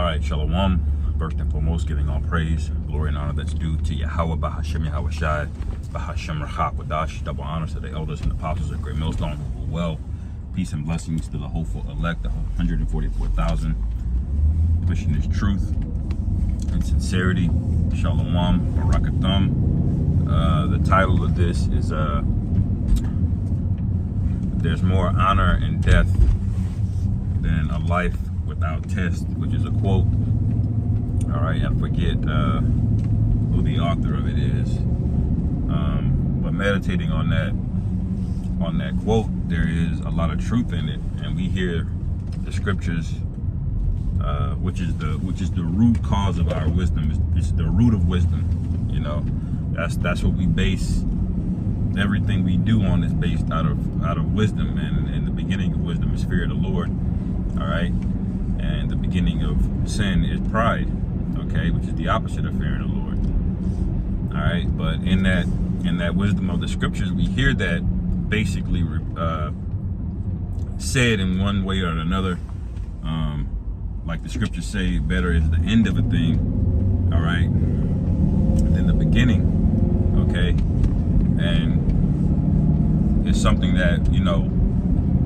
All right, Shalom. First and foremost, giving all praise, glory, and honor that's due to Yahweh, Bahashem Yahweh Shai, Bahashem Rachak Wadash. Double honors to the elders and apostles of Great Millstone who rule well. Peace and blessings to the hopeful elect, the 144,000, pushing this truth and sincerity. Shalom, Barakathum. The title of this is There's More Honor in Death Than a Life Without Test, which is a quote. All right, I forget who the author of it is, but meditating on that quote, there is a lot of truth in it, and we hear the scriptures, which is the root cause of our wisdom. It's the root of wisdom. You know, that's what we base everything we do on, is based out of wisdom, and the beginning of wisdom is fear of the Lord. All right. And the beginning of sin is pride, okay, which is the opposite of fearing the Lord. All right, but in that wisdom of the scriptures, we hear that basically said in one way or another. Like the scriptures say, better is the end of a thing, all right, than the beginning, okay, and it's something that, you know,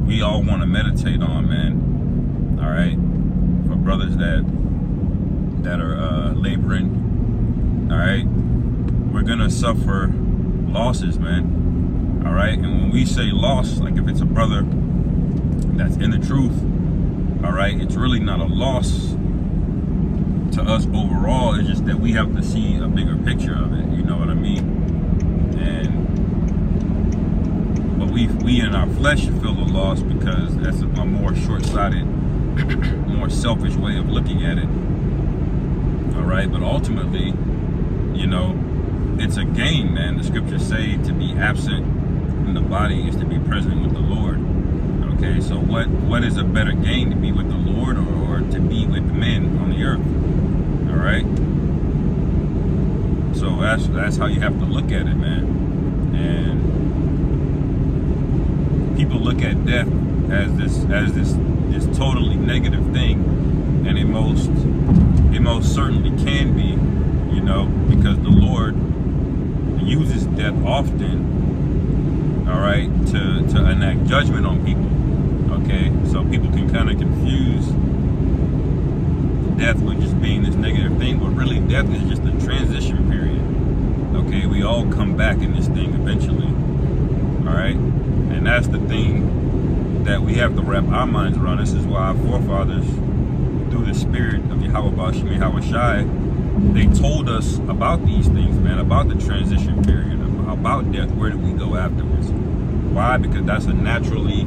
we all want to meditate on, man. All right. For brothers that are laboring, all right, we're gonna suffer losses, man. All right, and when we say loss, like if it's a brother that's in the truth, all right, it's really not a loss to us overall. It's just that we have to see a bigger picture of it. You know what I mean? But we in our flesh feel the loss because that's a more short-sighted, more selfish way of looking at it. All right, but ultimately, you know, it's a gain, man. The scriptures say to be absent in the body is to be present with the Lord. Okay, so what is a better gain, to be with the Lord or to be with men on the earth? All right, so that's how you have to look at it, man. And people look at death as this totally negative thing, and it most certainly can be, you know, because the Lord uses death often, all right, to enact judgment on people. Okay, so people can kind of confuse death with just being this negative thing, but really death is just a transition period. Okay, we all come back in this thing eventually. All right, and that's the thing that we have to wrap our minds around. This is why our forefathers, through the spirit of Yahweh Bahashem Yahweh Shai, they told us about these things, man, about the transition period, about death. Where do we go afterwards? Why? Because that's a naturally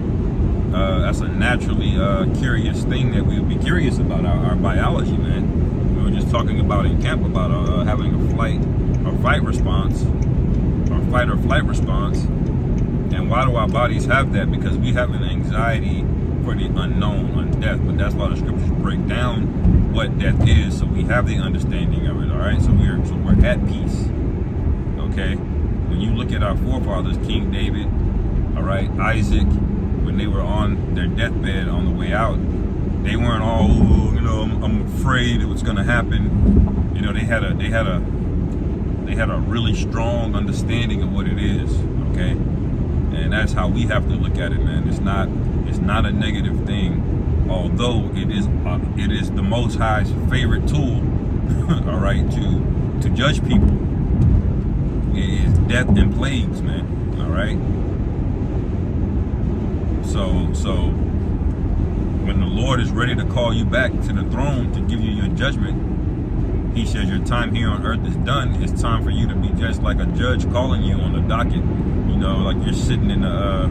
curious thing that we would be curious about, our biology, man. We were just talking about in camp about having a fight or flight response. And why do our bodies have that? Because we have an anxiety for the unknown, on death. But that's why the scriptures break down what death is, so we have the understanding of it. All right, so we're at peace. Okay, when you look at our forefathers, King David, all right, Isaac, when they were on their deathbed on the way out, they weren't all, you know, I'm afraid it was going to happen. You know, they had a really strong understanding of what it is. Okay. And that's how we have to look at it, man. It's not a negative thing, although it is the Most High's favorite tool, all right, to judge people. It is death and plagues, man. All right. So when the Lord is ready to call you back to the throne to give you your judgment, He says your time here on earth is done. It's time for you to be judged, like a judge calling you on the docket. You know, like you're sitting in a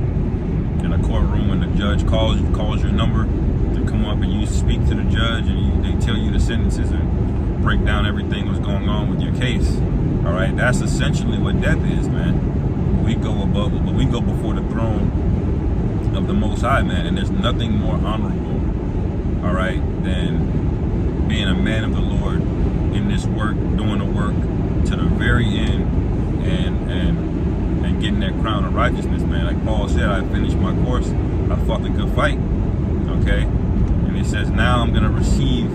courtroom and the judge calls your number to come up, and you speak to the judge, and they tell you the sentences and break down everything that's going on with your case. All right, that's essentially what death is, man. We go before the throne of the Most High, man, and there's nothing more honorable, all right, than being a man of the Lord in this work, doing the work to the very end, and getting that crown of righteousness, man. Like Paul said, I finished my course, I fought the good fight. Okay, and it says now I'm gonna receive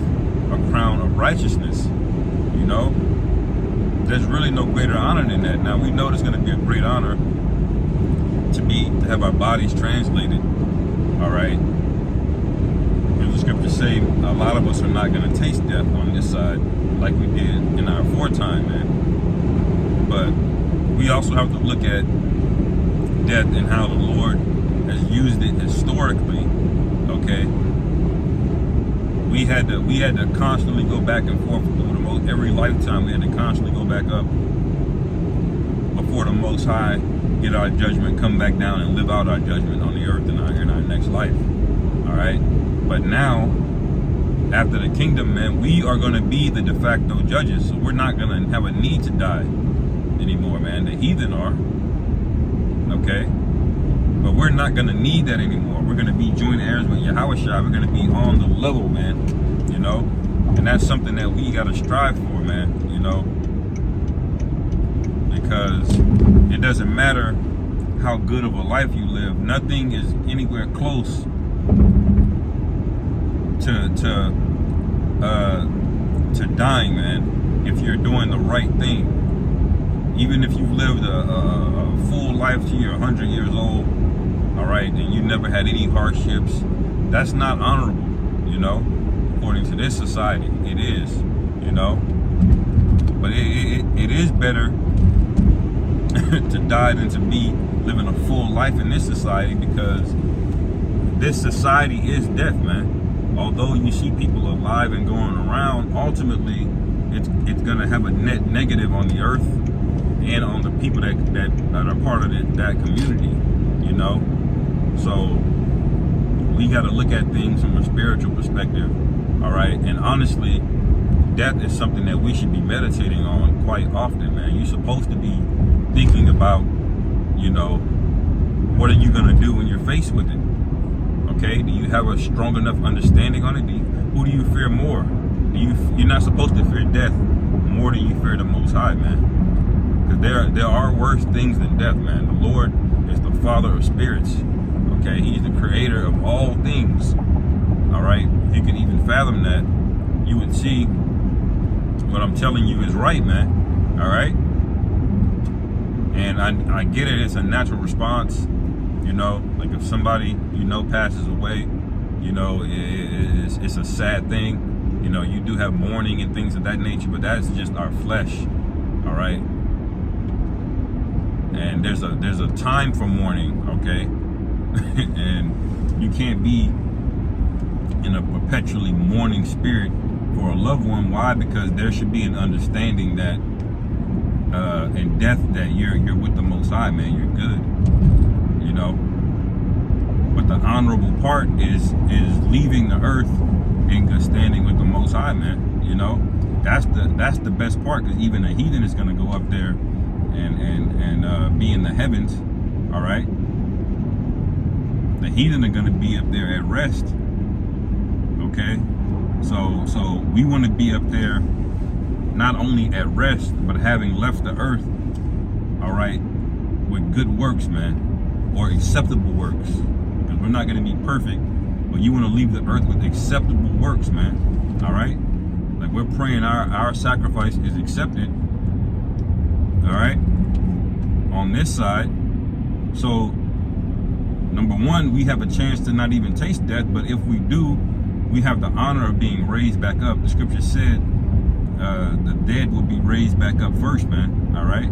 a crown of righteousness. You know, there's really no greater honor than that. Now we know there's going to be a great honor to have our bodies translated. All right. The scriptures say a lot of us are not going to taste death on this side like we did in our foretime, man. But we also have to look at death and how the Lord has used it historically. Okay, we had to constantly go back and forth through every lifetime. We had to constantly go back up before the Most High, get our judgment, come back down and live out our judgment on the earth in our next life. All right. But now, after the kingdom, man, we are going to be the de facto judges. So we're not going to have a need to die anymore, man. The heathen are. Okay? But we're not going to need that anymore. We're going to be joint heirs with Yahushua. We're going to be on the level, man. You know? And that's something that we got to strive for, man. You know? Because it doesn't matter how good of a life you live. Nothing is anywhere close to dying, man, if you're doing the right thing. Even if you've lived a full life to you're 100 years old, all right, and you never had any hardships, that's not honorable, you know, according to this society. It is, you know, but it is better to die than to be living a full life in this society, because this society is death, man. Although you see people alive and going around, ultimately it's going to have a net negative on the earth and on the people that are part of that community, you know. So we got to look at things from a spiritual perspective, all right. And honestly, death is something that we should be meditating on quite often, man. You're supposed to be thinking about, you know, what are you going to do when you're faced with it? Okay, do you have a strong enough understanding on it? Who do you fear more? You're not supposed to fear death more than you fear the Most High, man. Because there are worse things than death, man. The Lord is the Father of spirits. Okay, He's the creator of all things. All right, if you can even fathom that, you would see what I'm telling you is right, man. All right, and I get it. It's a natural response. You know, like if somebody, you know, passes away, you know, it's a sad thing. You know, you do have mourning and things of that nature, but that's just our flesh, all right? And there's a time for mourning, okay? And you can't be in a perpetually mourning spirit for a loved one. Why? Because there should be an understanding that in death that you're with the Most High, man. You're good. You know, but the honorable part is leaving the earth in good standing with the Most High, man. You know, that's the best part, because even a heathen is going to go up there and be in the heavens. All right, the heathen are going to be up there at rest. Okay, so we want to be up there not only at rest, but having left the earth, all right, with good works, man. Or acceptable works, because we're not going to be perfect, but you want to leave the earth with acceptable works, man. All right, like we're praying our sacrifice is accepted, all right, on this side. So number one, we have a chance to not even taste death, but if we do, we have the honor of being raised back up. The scripture said the dead will be raised back up first, man. All right,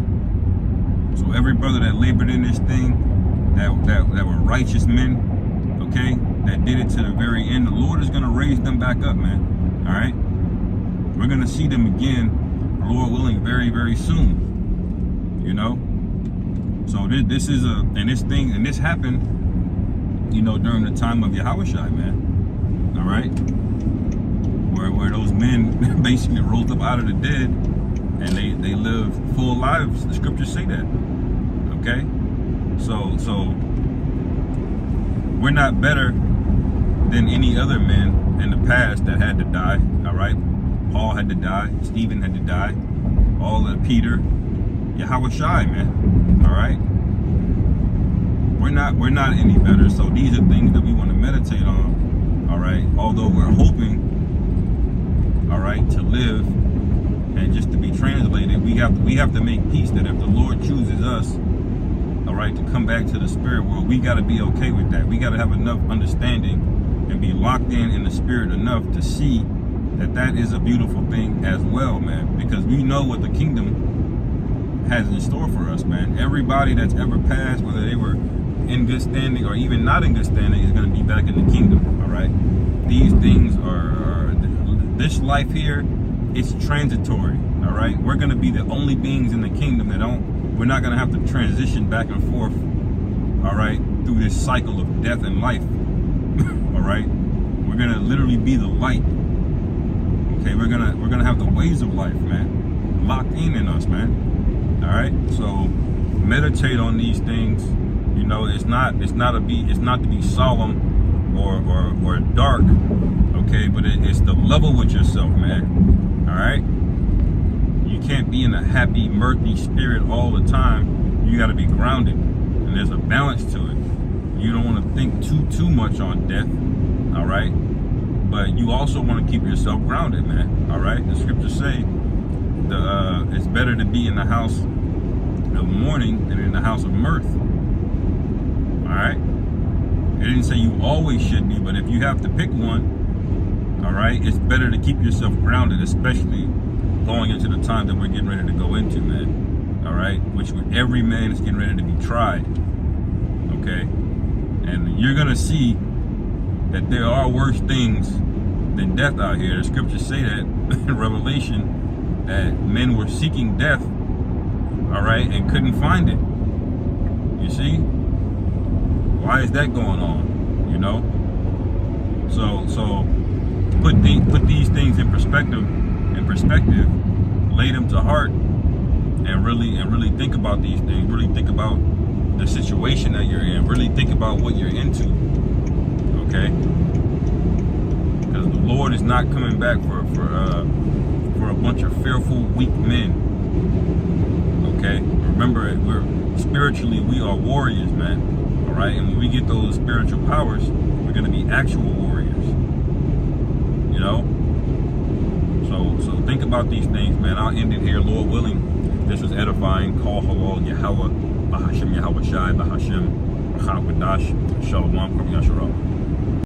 so every brother that labored in this thing, that were righteous men, okay, that did it to the very end, the Lord is going to raise them back up, man. All right, we're going to see them again, Lord willing, very, very soon. You know, so this is and this happened, you know, during the time of Yahushua, man. All right, where those men basically rose up out of the dead and they lived full lives. The scriptures say that. Okay. So we're not better than any other men in the past that had to die, all right? Paul had to die, Stephen had to die, all of Peter, Yahushua, man, all right? We're not any better, so these are things that we want to meditate on, all right? Although we're hoping, all right, to live and just to be translated. We have to make peace that if the Lord chooses us, all right, to come back to the spirit world, we got to be okay with that. We got to have enough understanding and be locked in the spirit enough to see that that is a beautiful thing as well, man, because we know what the kingdom has in store for us, man. Everybody that's ever passed, whether they were in good standing or even not in good standing, is going to be back in the kingdom, all right? These things are this life here, it's transitory, all right? We're going to be the only beings in the kingdom that we're not going to have to transition back and forth, all right, through this cycle of death and life, all right? We're going to literally be the light. Okay, we're gonna have the ways of life, man, locked in us, man. All right, so meditate on these things. You know, it's not to be solemn or dark. Okay, but it's the level with yourself, man. All right, you can't be in a happy, mirthy spirit all the time. You got to be grounded, and there's a balance to it. You don't want to think too much on death. All right. But you also want to keep yourself grounded, man. All right. The scriptures say it's better to be in the house of mourning than in the house of mirth. All right. It didn't say you always should be, but if you have to pick one, all right, it's better to keep yourself grounded, especially going into the time that we're getting ready to go into, man. All right. Which every man is getting ready to be tried. Okay. And you're gonna see that there are worse things than death out here. The scriptures say that in Revelation, that men were seeking death, all right, and couldn't find it. You see? Why is that going on? You know? So put these things in perspective, lay them to heart, and really think about these things. Really think about the situation that you're in. Really think about what you're into. Okay, because the Lord is not coming back for a bunch of fearful, weak men. Okay, remember, we are warriors, man. All right, and when we get those spiritual powers, we're going to be actual warriors. You know, so think about these things, man. I'll end it here, Lord willing. This was edifying. Call halal Yahweh, Bahashem Yahweh Shai, Bahashem Chawadash, Shalom, Yasharal.